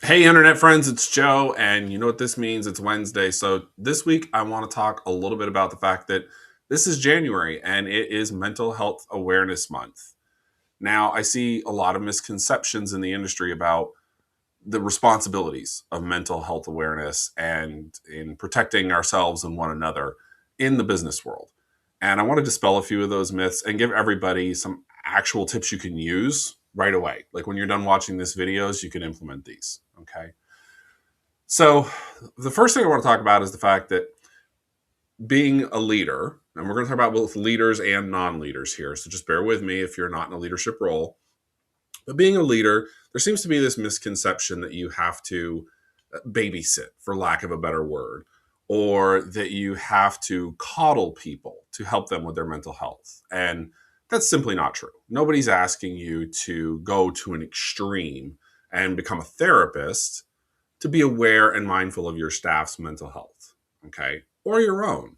Hey, internet friends, it's Joe, and you know what this means? It's Wednesday. So, this week I want to talk a little bit about the fact that this is January and it is Mental Health Awareness Month. Now, I see a lot of misconceptions in the industry about the responsibilities of mental health awareness and in protecting ourselves and one another in the business world. And I want to dispel a few of those myths and give everybody some actual tips you can use right away. Like when you're done watching this videos, you can implement these. Okay. So, the first thing I want to talk about is the fact that being a leader, and we're going to talk about both leaders and non leaders here. So, just bear with me if you're not in a leadership role. But being a leader, there seems to be this misconception that you have to babysit, for lack of a better word, or that you have to coddle people to help them with their mental health. And that's simply not true. Nobody's asking you to go to an extreme and become a therapist to be aware and mindful of your staff's mental health, okay, or your own.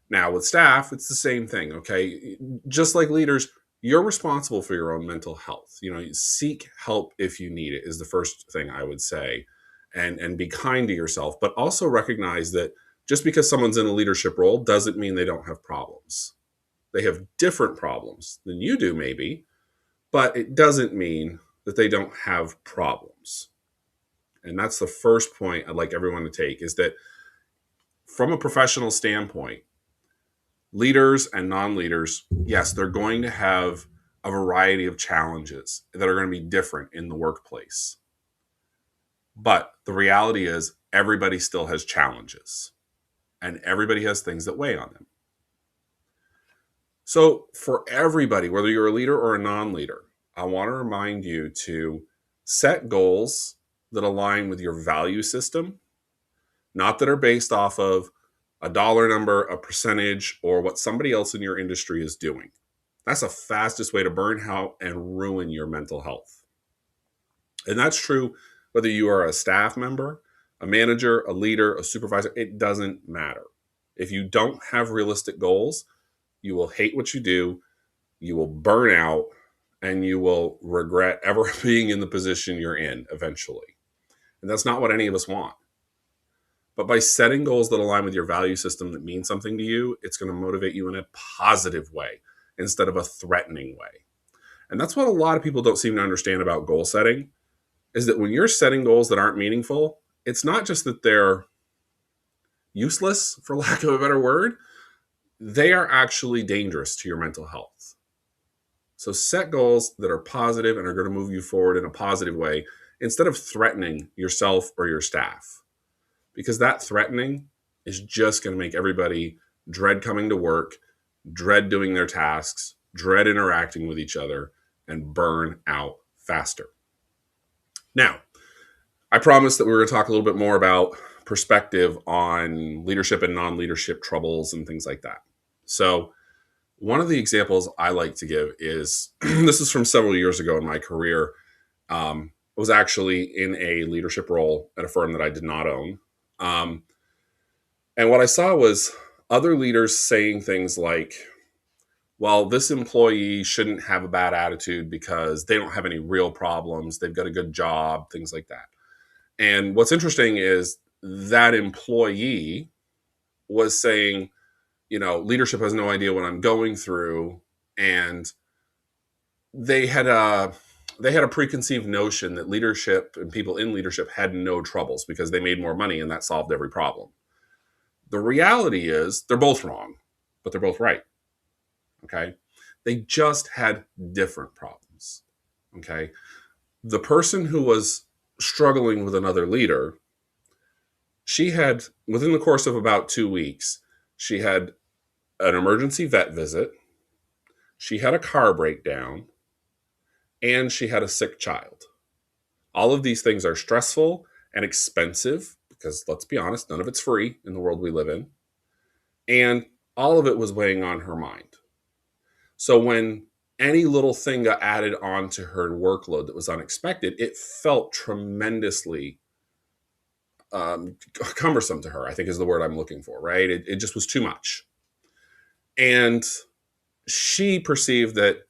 Now, with staff, it's the same thing, okay? Just like leaders, you're responsible for your own mental health. You know, seek help if you need it is the first thing I would say, and be kind to yourself, but also recognize that just because someone's in a leadership role doesn't mean they don't have problems. They have different problems than you do, maybe, but it doesn't mean that they don't have problems. And that's the first point I'd like everyone to take is that from a professional standpoint, leaders and non-leaders, yes, they're going to have a variety of challenges that are going to be different in the workplace. But the reality is everybody still has challenges and everybody has things that weigh on them. So for everybody, whether you're a leader or a non-leader, I want to remind you to set goals that align with your value system, not that are based off of a dollar number, a percentage, or what somebody else in your industry is doing. That's the fastest way to burn out and ruin your mental health. And that's true whether you are a staff member, a manager, a leader, a supervisor, it doesn't matter. If you don't have realistic goals, you will hate what you do, you will burn out, and you will regret ever being in the position you're in eventually. And that's not what any of us want. But by setting goals that align with your value system that mean something to you, it's going to motivate you in a positive way instead of a threatening way. And that's what a lot of people don't seem to understand about goal setting is that when you're setting goals that aren't meaningful, it's not just that they're useless, for lack of a better word, they are actually dangerous to your mental health. So set goals that are positive and are going to move you forward in a positive way instead of threatening yourself or your staff. Because that threatening is just going to make everybody dread coming to work, dread doing their tasks, dread interacting with each other, and burn out faster. Now, I promised that we were going to talk a little bit more about perspective on leadership and non-leadership troubles and things like that. So, one of the examples I like to give is this is from several years ago in my career. I was actually in a leadership role at a firm that I did not own. Um, and what I saw was other leaders saying things like, well, this employee shouldn't have a bad attitude because they don't have any real problems. They've got a good job, things like that. And what's interesting is that employee was saying, you know, leadership has no idea what I'm going through. And they had a preconceived notion that leadership and people in leadership had no troubles because they made more money and that solved every problem. The reality is they're both wrong, but they're both right. Okay. They just had different problems. Okay. The person who was struggling with another leader, she had, within the course of about 2 weeks, she had an emergency vet visit, she had a car breakdown, and she had a sick child. All of these things are stressful and expensive because, let's be honest, none of it's free in the world we live in. And all of it was weighing on her mind. So when any little thing got added onto her workload that was unexpected, it felt tremendously cumbersome to her, I think is the word I'm looking for, right? It just was too much. And she perceived that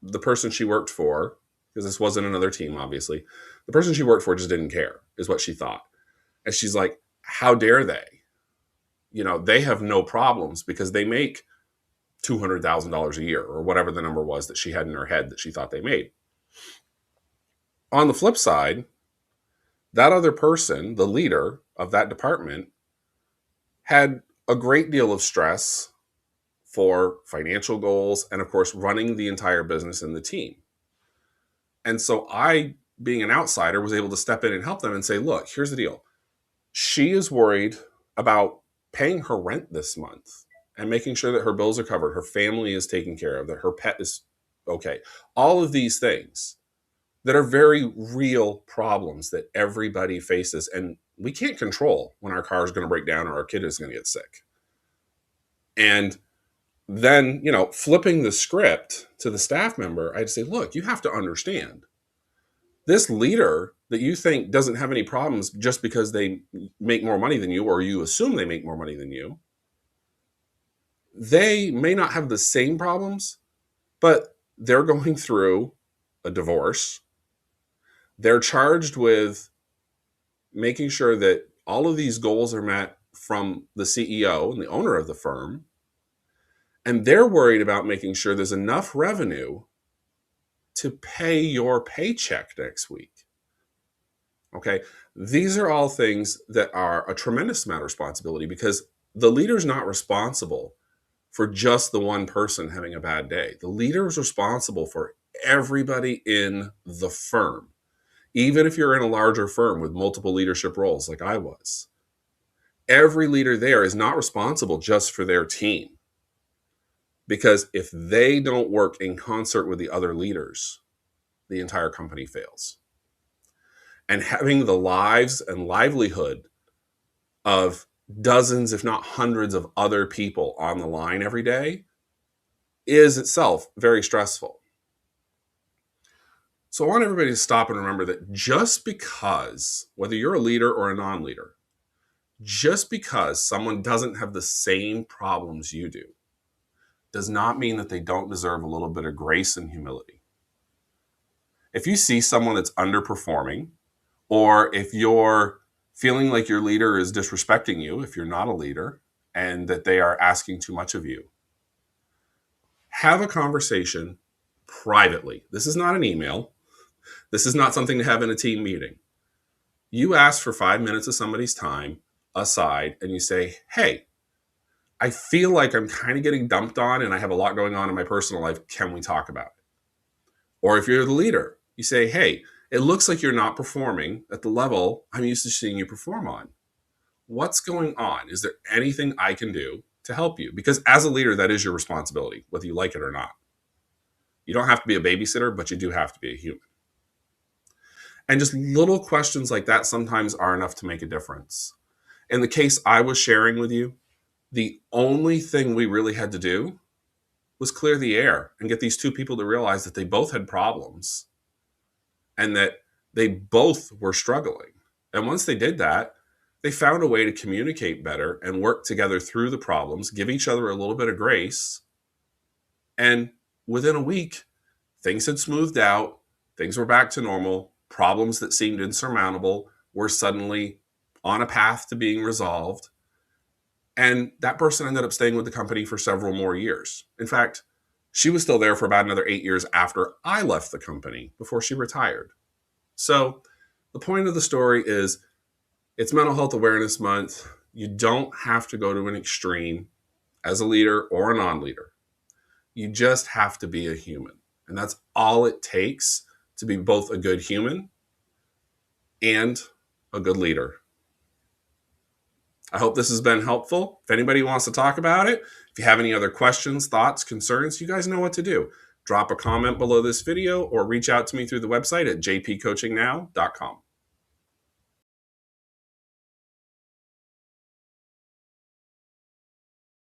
the person she worked for because this wasn't another team, obviously. The person she worked for just didn't care, is what she thought. And she's like, how dare they? They have no problems because they make $200,000 a year or whatever the number was that she had in her head that she thought they made. On the flip side, that other person, the leader of that department, had a great deal of stress for financial goals and, of course, running the entire business and the team. And so I, being an outsider, was able to step in and help them and say, look, here's the deal. She is worried about paying her rent this month and making sure that her bills are covered, her family is taken care of, that her pet is okay. All of these things that are very real problems that everybody faces. And we can't control when our car is going to break down or our kid is going to get sick. And then, flipping the script to the staff member, I'd say, look, you have to understand this leader that you think doesn't have any problems just because they make more money than you, or you assume they make more money than you. They may not have the same problems, but they're going through a divorce. They're charged with making sure that all of these goals are met from the CEO and the owner of the firm. And they're worried about making sure there's enough revenue to pay your paycheck next week. Okay. These are all things that are a tremendous amount of responsibility because the leader's not responsible for just the one person having a bad day. The leader is responsible for everybody in the firm. Even if you're in a larger firm with multiple leadership roles like I was, every leader there is not responsible just for their team. Because if they don't work in concert with the other leaders, the entire company fails. And having the lives and livelihood of dozens, if not hundreds of other people on the line every day is itself very stressful. So I want everybody to stop and remember that just because, whether you're a leader or a non-leader, just because someone doesn't have the same problems you do, does not mean that they don't deserve a little bit of grace and humility. If you see someone that's underperforming, or if you're feeling like your leader is disrespecting you, if you're not a leader, and that they are asking too much of you, have a conversation privately. This is not an email. This is not something to have in a team meeting. You ask for 5 minutes of somebody's time aside, and you say, hey, I feel like I'm kind of getting dumped on and I have a lot going on in my personal life. Can we talk about it? Or if you're the leader, you say, hey, it looks like you're not performing at the level I'm used to seeing you perform on. What's going on? Is there anything I can do to help you? Because as a leader, that is your responsibility, whether you like it or not. You don't have to be a babysitter, but you do have to be a human. And just little questions like that sometimes are enough to make a difference. In the case I was sharing with you, the only thing we really had to do was clear the air and get these two people to realize that they both had problems and that they both were struggling. And once they did that, they found a way to communicate better and work together through the problems, give each other a little bit of grace. And within a week, things had smoothed out. Things were back to normal. Problems that seemed insurmountable were suddenly on a path to being resolved. And that person ended up staying with the company for several more years. In fact, she was still there for about another 8 years after I left the company before she retired. So the point of the story is it's Mental Health Awareness Month. You don't have to go to an extreme as a leader or a non-leader. You just have to be a human. And that's all it takes to be both a good human and a good leader. I hope this has been helpful. If anybody wants to talk about it, if you have any other questions, thoughts, concerns, you guys know what to do. Drop a comment below this video or reach out to me through the website at jpcoachingnow.com.